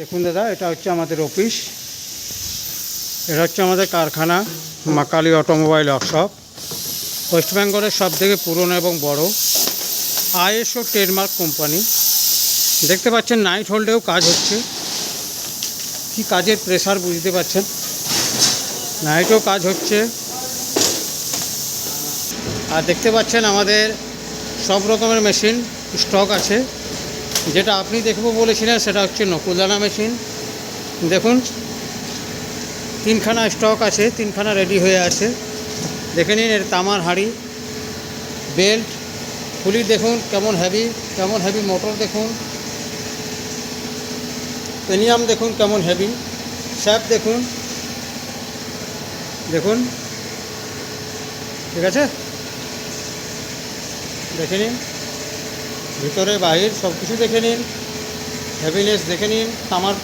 দেখুন দাদা, এটা হচ্ছে আমাদের অফিস, এটা হচ্ছে আমাদের কারখানা মা কালী অটোমোবাইল ওয়ার্কশপ, ওয়েস্ট বেঙ্গলের সবথেকে পুরনো এবং বড় ISO ট্রেডমার্ক কোম্পানি। দেখতে পাচ্ছেন নাইট হোল্ডেও কাজ হচ্ছে, কি কাজের প্রেসার বুঝতে পারছেন, নাইটেও কাজ হচ্ছে। আর দেখতে পাচ্ছেন আমাদের সব রকমের মেশিন স্টক আছে। যেটা আপনি দেখবো বলেছিলেন সেটা হচ্ছে নকুলদানা মেশিন। দেখুন তিনখানা স্টক আছে, তিনখানা রেডি হয়ে আছে। দেখে নিন, এর তামার হাঁড়ি, বেল্ট, পুলি দেখুন কেমন হেভি মোটর দেখুন, পেনিয়াম দেখুন কেমন হেভি, শ্যাফট দেখুন, দেখুন ঠিক আছে। দেখে নিন ভিতরে বাহির সব কিছু দেখে নিন, হেভিনেস দেখে নিন, তামার